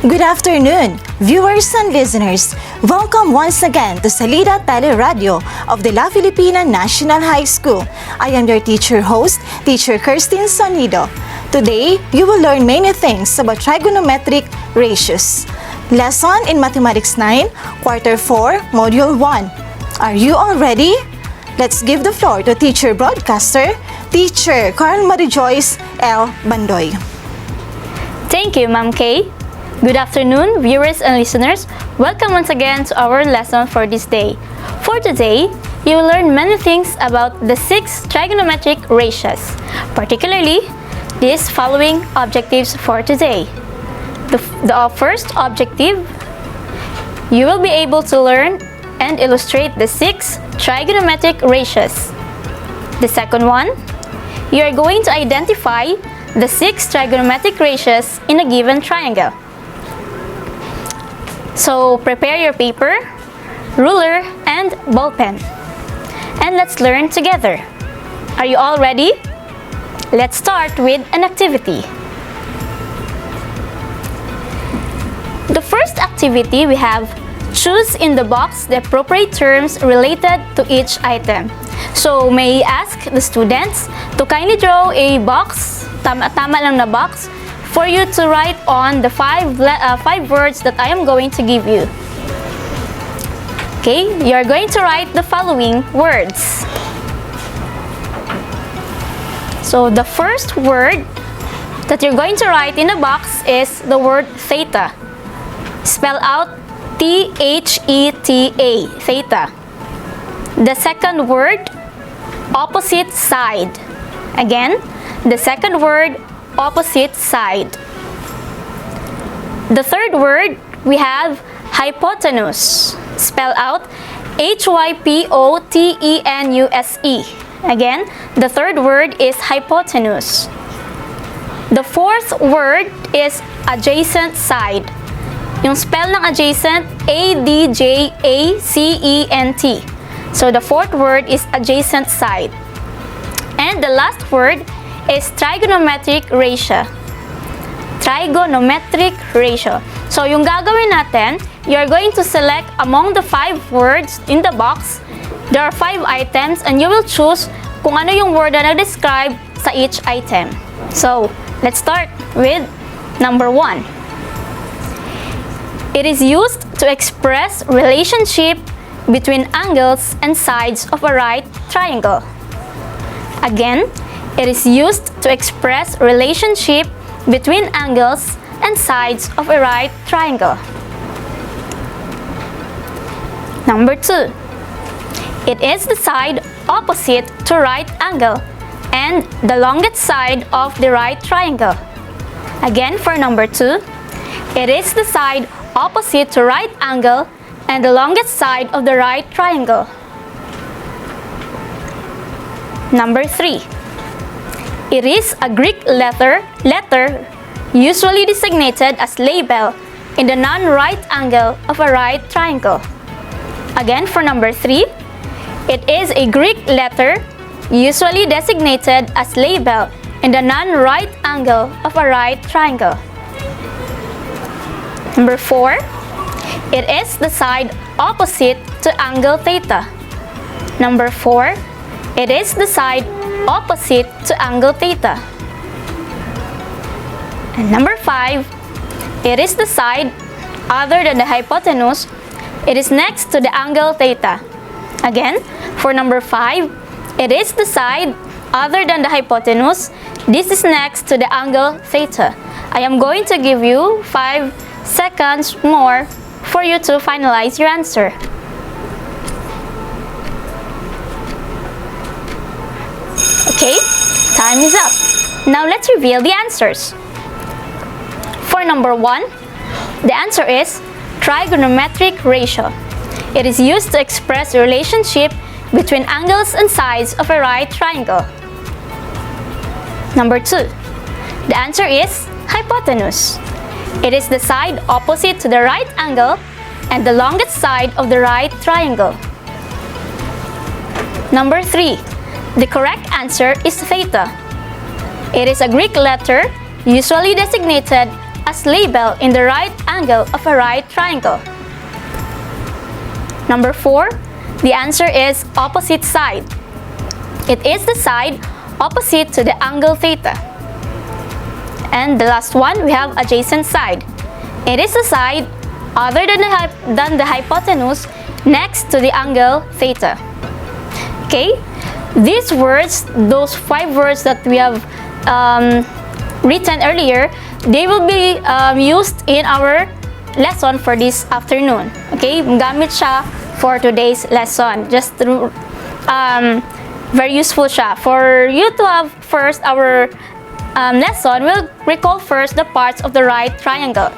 Good afternoon, viewers and listeners. Welcome once again to Salida TeleRadyo of the La Filipina National High School. I am your teacher host, Teacher Kirsten Sonido. Today, you will learn many things about trigonometric ratios. Lesson in Mathematics 9, Quarter 4, Module 1. Are you all ready? Let's give the floor to Teacher Broadcaster, Teacher Carl Marijoyce L. Bandoy. Thank you, Ma'am Kay. Good afternoon, viewers and listeners. Welcome once again to our lesson for this day. For today, you will learn many things about the 6 trigonometric ratios, particularly these following objectives for today. The first objective, you will be able to learn and illustrate the 6 trigonometric ratios. The second one, you are going to identify the 6 trigonometric ratios in a given triangle. So prepare your paper, ruler, and ball pen. And let's learn together. Are you all ready? Let's start with an activity. The first activity we have, choose in the box the appropriate terms related to each item. So may I ask the students to kindly draw a box, tama lang na box, for you to write on the 5 words that I am going to give you. Okay, you are going to write the following words. So the first word that you're going to write in the box is the word theta. Spell out T-H-E-T-A, theta. The second word, opposite side. Again, the second word, opposite side. The third word, we have hypotenuse. Spell out H-Y-P-O-T-E-N-U-S-E. Again, the third word is hypotenuse. The fourth word is adjacent side. Yung spell ng adjacent, A-D-J-A-C-E-N-T. So the fourth word is adjacent side. And the last word is trigonometric ratio. Trigonometric ratio. So yung gagawin natin, you're going to select among the 5 words in the box. There are 5 items and you will choose kung ano yung word na describe sa each item. So, let's start with number 1. It is used to express relationship between angles and sides of a right triangle. Again, it is used to express relationship between angles and sides of a right triangle. Number 2. It is the side opposite to right angle and the longest side of the right triangle. Again, for number 2, it is the side opposite to right angle and the longest side of the right triangle. Number 3. It is a Greek letter usually designated as label in the non-right angle of a right triangle. Again, for number 3, it is a Greek letter usually designated as label in the non-right angle of a right triangle. Number 4, it is the side opposite to angle theta. Number 4, it is the side opposite to angle theta. And number 5, it is the side other than the hypotenuse. It is next to the angle theta. Again, for number 5, it is the side other than the hypotenuse. This is next to the angle theta. I am going to give you 5 seconds more for you to finalize your answer. Okay, time is up. Now let's reveal the answers. For number 1, the answer is trigonometric ratio. It is used to express the relationship between angles and sides of a right triangle. Number 2, the answer is hypotenuse. It is the side opposite to the right angle and the longest side of the right triangle. Number 3, the correct answer is theta. It is a Greek letter usually designated as label in the right angle of a right triangle? Number 4, the answer is opposite side. It is the side opposite to the angle theta. And the last one, we have adjacent side. It is the side other than the hypotenuse next to the angle theta. Okay? These words, those 5 words that we have written earlier, they will be used in our lesson for this afternoon. Okay? Gamit siya for today's lesson. Just very useful siya. For you to have first our lesson, we'll recall first the parts of the right triangle.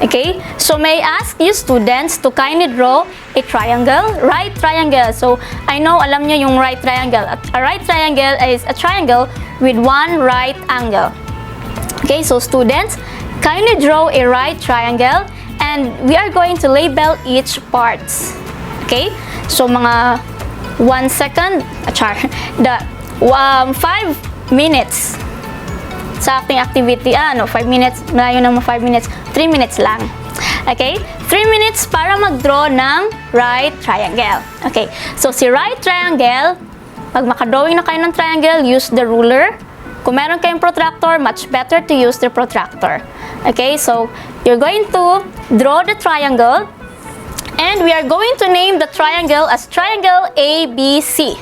Okay? So may I ask you students to kindly draw a triangle, right triangle. So I know alam niyo yung right triangle. A right triangle is a triangle with one right angle. Okay? So students, kindly draw a right triangle and we are going to label each parts. Okay? So mga 1 second, 5 minutes sa ating activity. 5 minutes, malayo naman 5 minutes, 3 minutes lang. Okay? 3 minutes para mag-draw ng right triangle. Okay, so si right triangle, pag makadrawing na kayo ng triangle, use the ruler. Kung meron kayong protractor, much better to use the protractor. Okay, so you're going to draw the triangle and we are going to name the triangle as triangle ABC.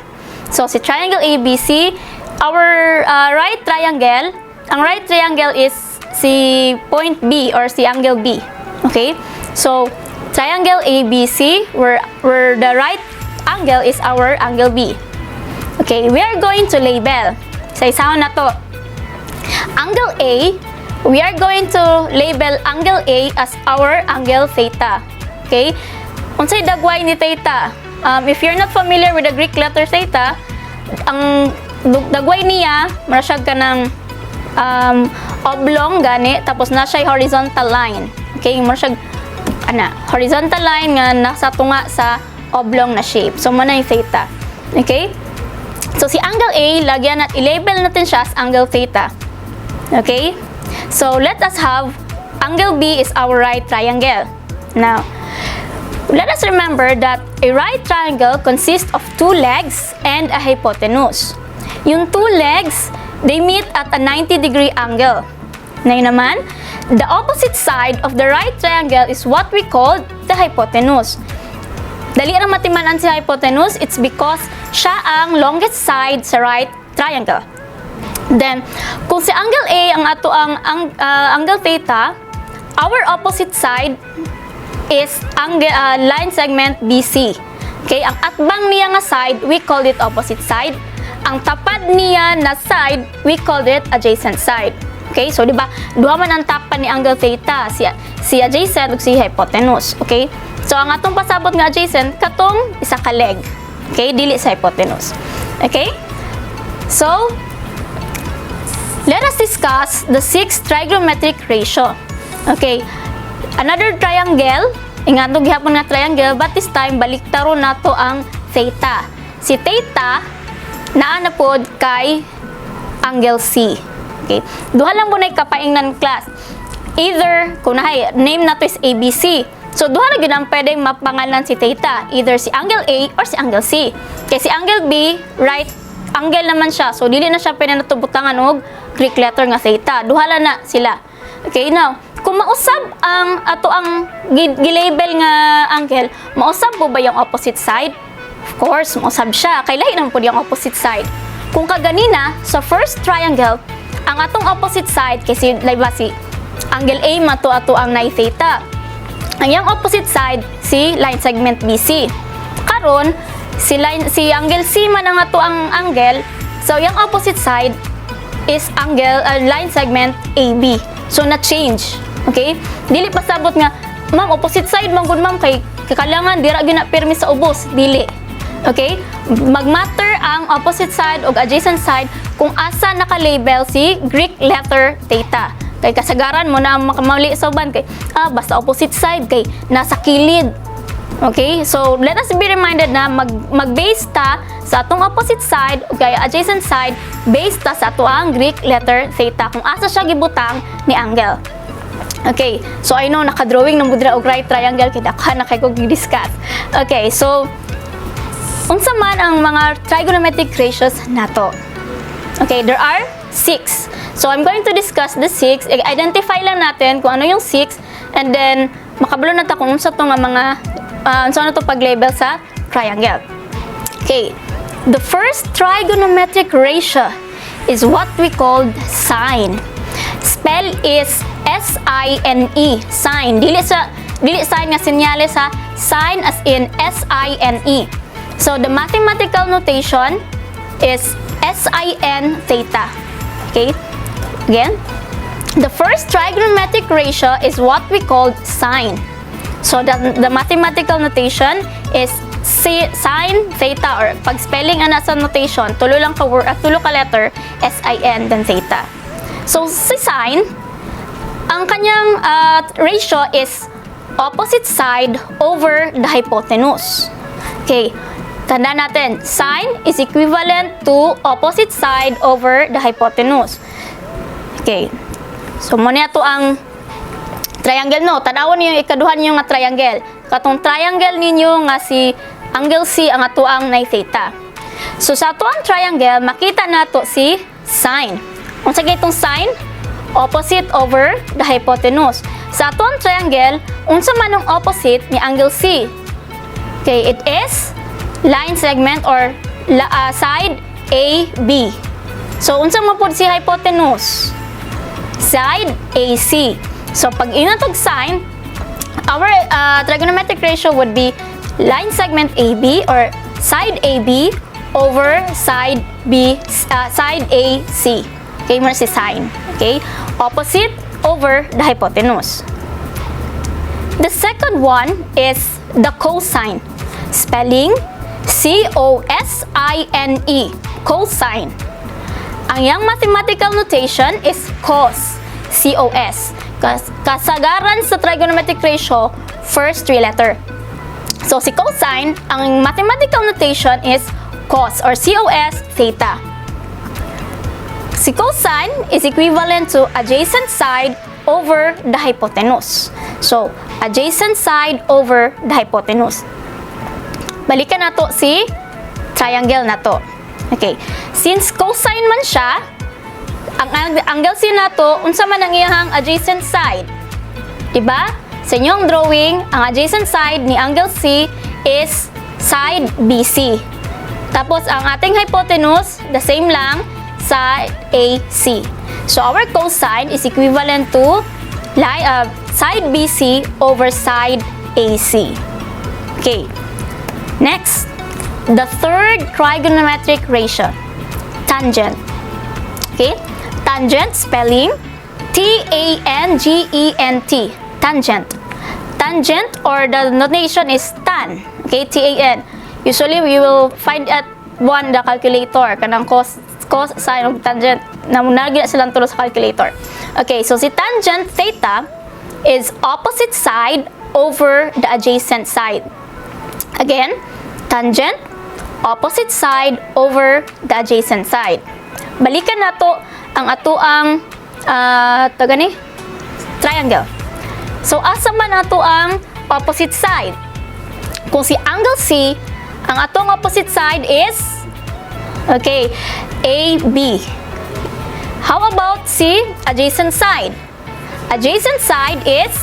So si triangle ABC, our right triangle, ang right triangle is si point B or si angle B. Okay? So, triangle ABC, where the right angle is our angle B. Okay, we are going to label. Sa isahan na to. Angle A, we are going to label angle A as our angle theta. Okay? Unsay dagway ni theta? If you're not familiar with the Greek letter theta, ang dagway niya, marasyag ka ng oblong gani, tapos na siya horizontal line. Okay, mo siya horizontal line nga nasa tunga sa oblong na shape. So mo na yung theta. Okay? So si angle A, lagyan at i-label natin siya as angle theta. Okay? So let us have angle B is our right triangle. Now, let us remember that a right triangle consists of 2 legs and a hypotenuse. Yung 2 legs, they meet at a 90-degree angle. Ngayon naman, the opposite side of the right triangle is what we call the hypotenuse. Dali ang matimanan si hypotenuse, it's because siya ang longest side sa right triangle. Then, kung si angle A ang ato ang angle theta, our opposite side is line segment BC. Okay, ang atbang niya nga side, we call it opposite side. Ang tapad niya na side, we call it adjacent side. Okay, so di ba, duha man ang tapad ni angle theta, si adjacent ug si hypotenuse. Okay? So ang atong pasabot nga adjacent katong isa ka leg. Okay, dili sa hypotenuse. Okay? So let us discuss the 6th trigonometric ratio. Okay. Another triangle, ingatong gihapon nga triangle, but this time baliktaron nato ang theta. Si theta naa na pod kay angle C. Okay? Duha lang mo na kapaingnan class. Either, kung nahay, name nato is ABC. So, duha na yun ang pwedeng mapangalan si theta. Either si angle A or si angle C. Kaya si angle B, right angle naman siya. So, dili na siya pwede natubutangan og Greek letter nga theta. Duha lang na sila. Okay, now, kung mausab ang ato ang gilabel nga angle, mausab po ba yung opposite side? Of course, mausab siya. Kay lahi naman po yung opposite side. Kung kaganina, sa first triangle, ang atong opposite side, kasi si angle A mato ato ang nai theta. Ang yung opposite side, si line segment BC. Karon, si angle C man ang ato ang angle, so yung opposite side is line segment AB. So, na-change. Okay? Dili pasabot nga, ma'am, opposite side, manggod ma'am, kay kakalangan, dira gyud na pirmi sa ubos. Dili. Okay? Mag-matter ang opposite side o adjacent side kung asa naka-label si Greek letter theta. Kay kasagaran mo na makamali sa uban kay basta opposite side kay nasa kilid. Okay? So, let us be reminded na mag-base ta sa atong opposite side o kaya adjacent side, base ta sa ato ang Greek letter theta kung asa siya gibutang ni angle. Okay, so I know naka-drawing ng budra og right triangle kay daka na kay kog i-discuss. Okay, so unsa man ang mga trigonometric ratios nato? Okay, there are 6. So I'm going to discuss the 6. I-identify lang natin kung ano yung 6 and then makabalo na ta kung unsa to nga mga unsa na to pag-label sa triangle. Okay, the first trigonometric ratio is what we called sine. Spell is S-I-N-E, sine. Dili sine nga senyales sa sine as in S-I-N-E. So the mathematical notation is sin theta. Okay? Again, the first trigonometric ratio is what we called sine. So the mathematical notation is sine theta, or pag spelling ana sa notation, tulo lang ka word at tulo ka letter, sin then theta. So si sine, ang kanyang ratio is opposite side over the hypotenuse. Okay, tanda natin, sine is equivalent to opposite side over the hypotenuse. Okay, so muna ito ang triangle no. Tanawon niyo yung ikaduhan niyo nga triangle. Katong triangle ninyo nga si angle C ang atuang nay theta. So sa atuang triangle, makita nato si sine. Unsa gaytong sine? Opposite over the hypotenuse. Sa atuang triangle, unsa man ang opposite ni angle C? Okay, it is line segment or side AB. So unsa man pud si hypotenuse? Side AC. So pag inatog sine, our trigonometric ratio would be line segment AB or side AB over side B, side AC. Okay, mo si sine. Okay, opposite over the hypotenuse. The second one is the cosine. Spelling C-O-S-I-N-E, cosine. Ang yang mathematical notation is cos, C-O-S. Kasagaran sa trigonometric ratio, first three letter. So si cosine, ang mathematical notation is cos or cos theta. Si cosine is equivalent to adjacent side over the hypotenuse. So adjacent side over the hypotenuse. Balikan nato si triangle nato. Okay, since cosine man siya, ang angle C nato, unsa man ang iyang adjacent side? Diba? Sa inyong drawing, ang adjacent side ni angle C is side BC. Tapos, ang ating hypotenuse, the same lang, side AC. So, our cosine is equivalent to side BC over side AC. Okay. Next, the third trigonometric ratio, tangent. Okay? Tangent, spelling T-A-N-G-E-N-T, tangent. Tangent or the notation is tan. Okay, T-A-N. Usually, we will find at one the calculator. Kanang cosine of tangent. Namunagila silang tulo sa calculator. Okay, so si tangent theta is opposite side over the adjacent side. Again, tangent, opposite side over the adjacent side. Balikan nato ang atuang triangle. So, asa man ato ang opposite side? Kung si angle C, ang atong opposite side is, okay, AB. How about si adjacent side? Adjacent side is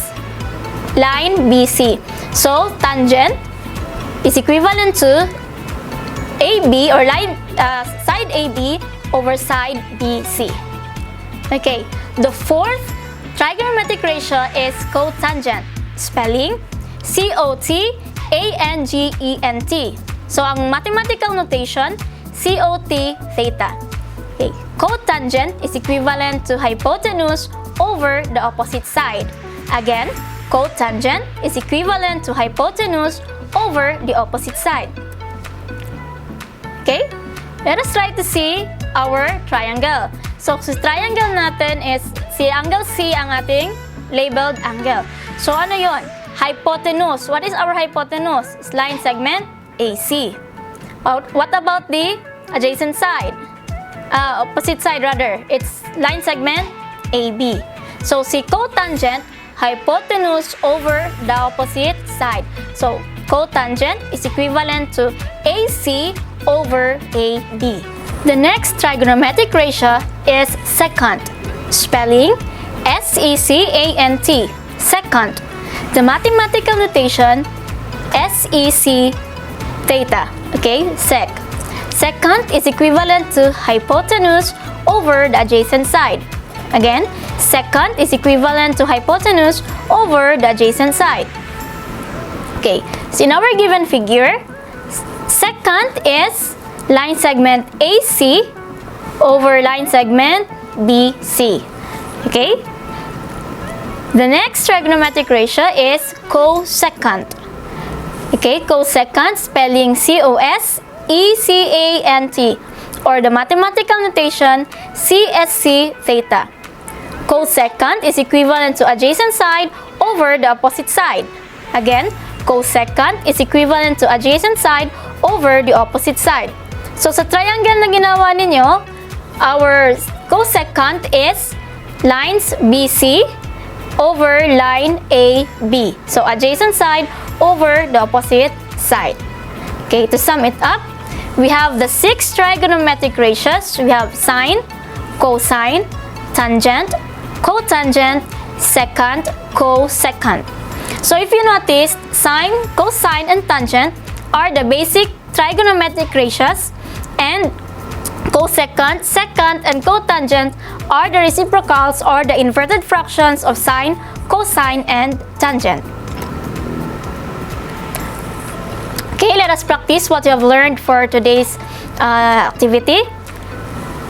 line BC. So, tangent is equivalent to AB or line side AB over side BC. Okay, the fourth trigonometric ratio is cotangent. Spelling C-O-T-A-N-G-E-N-T. So, ang mathematical notation, COT theta. Okay, cotangent is equivalent to hypotenuse over the opposite side. Again, cotangent is equivalent to hypotenuse over the opposite side. Okay? Let us try to see our triangle. So, si triangle natin is si angle C ang ating labeled angle. So, ano yon? Hypotenuse. What is our hypotenuse? It's line segment AC. What about the adjacent side? Opposite side rather. It's line segment AB. So, si cotangent, hypotenuse over the opposite side. So, cotangent is equivalent to AC over AB. The next trigonometric ratio is secant, spelling SECANT, secant. The mathematical notation SEC theta, okay, sec. Secant is equivalent to hypotenuse over the adjacent side. Again, secant is equivalent to hypotenuse over the adjacent side. Okay, so in our given figure, secant is line segment AC over line segment BC. Okay? The next trigonometric ratio is cosecant. Okay, cosecant, spelling COSECANT, or the mathematical notation CSC theta. Cosecant is equivalent to adjacent side over the opposite side. Again, cosecant is equivalent to adjacent side over the opposite side. So, sa triangle na ginawa ninyo, our cosecant is lines BC over line AB. So, adjacent side over the opposite side. Okay, to sum it up, we have the 6 trigonometric ratios. We have sine, cosine, tangent, cotangent, secant, cosecant. So if you notice, sine, cosine, and tangent are the basic trigonometric ratios, and cosecant, secant, and cotangent are the reciprocals or the inverted fractions of sine, cosine, and tangent. Okay, let us practice what you have learned for today's activity.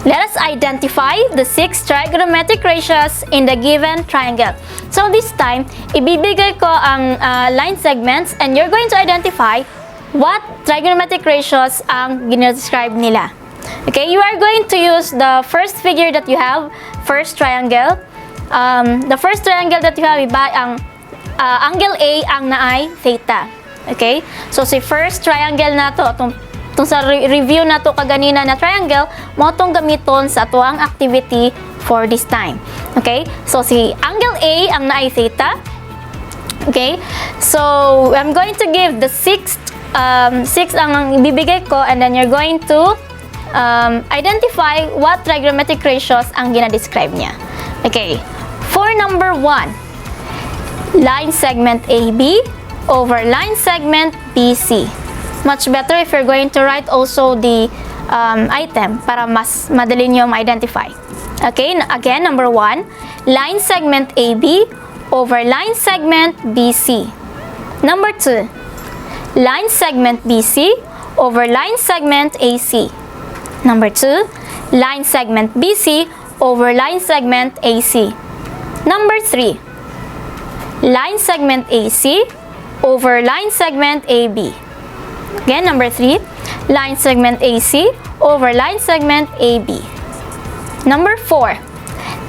Let us identify the 6 trigonometric ratios in the given triangle. So this time, ibibigay ko ang line segments, and you're going to identify what trigonometric ratios ang ginadescribe nila. Okay, you are going to use the first figure that you have, first triangle. The first triangle that you have, iba ang angle A ang naay theta. Okay, so si first triangle na to, itong sa review na to kaganina na triangle, mo itong gamiton sa tuwang activity for this time. Okay, so si angle A ang naay theta. Okay, so I'm going to give the 6 ang ibibigay ko, and then you're going to identify what trigonometric ratios ang ginadescribe niya. Okay, for number 1, line segment AB over line segment BC. Much better if you're going to write also the item para mas madali nyo ma-identify. Okay, again, number 1, line segment AB over line segment BC. Number 2, line segment BC over line segment AC. Number 2, line segment BC over line segment AC. Number 3, line segment AC over line segment AB. Again, number 3, line segment AC over line segment AB. Number 4,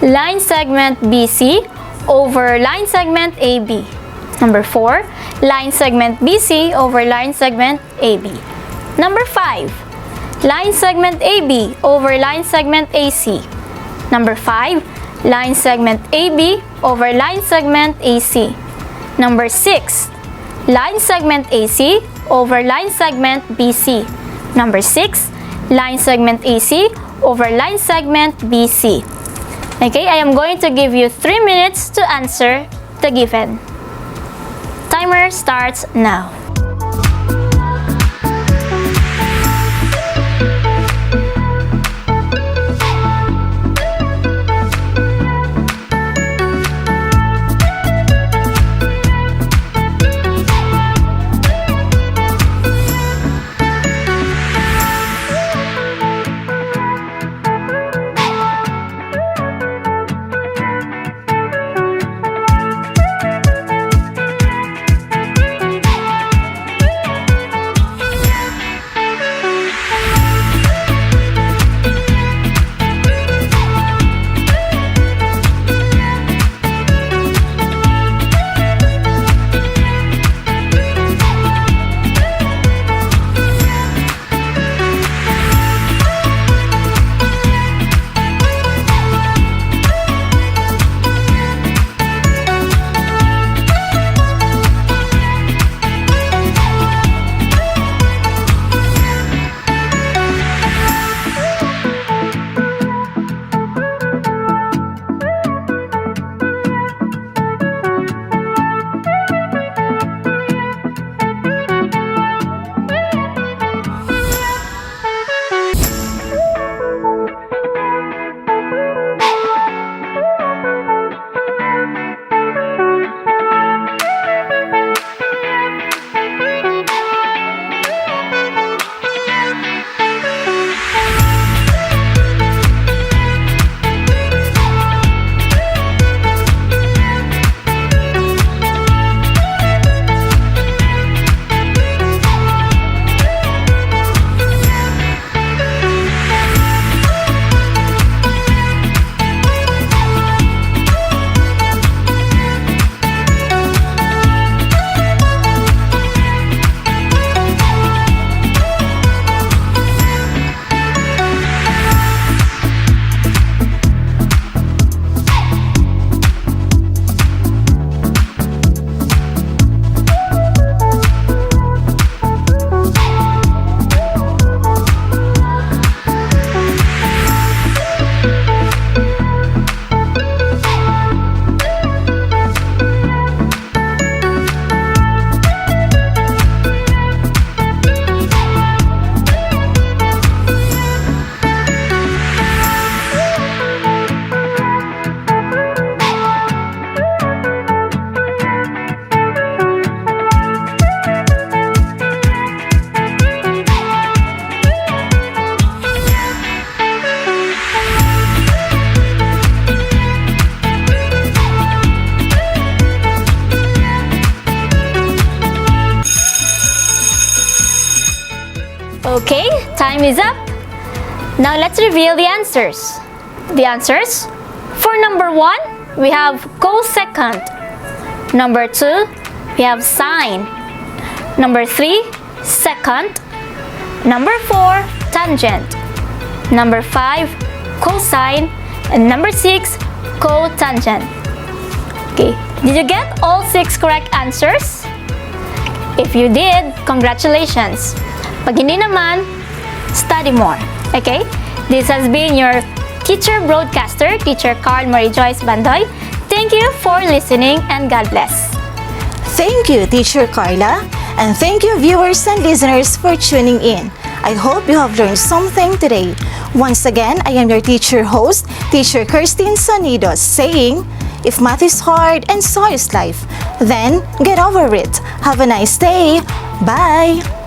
line segment BC over line segment AB. Number 4, line segment BC over line segment AB. Number 5, line segment AB over line segment AC. Number 5, line segment AB over line segment AC. Number 6, line segment AC over line segment BC. Number 6, line segment AC over line segment BC. Okay, I am going to give you 3 minutes to answer the given. Timer starts now. time is up. Now let's reveal the answers. The answers: for number 1, we have cosecant. Number 2, we have sine. Number 3, secant. Number 4, tangent. Number 5, cosine. And number 6, cotangent. Okay, did you get all 6 correct answers? If you did, congratulations. Pag hindi naman, study more. Okay? This has been your teacher broadcaster, Teacher Carl Marie Joyce Bandoy. Thank you for listening and God bless. Thank you, Teacher Carla, and thank you, viewers and listeners, for tuning in. I hope you have learned something today. Once again, I am your teacher host, Teacher Kirstine Sonido, saying, if math is hard and so is life, then get over it. Have a nice day. Bye!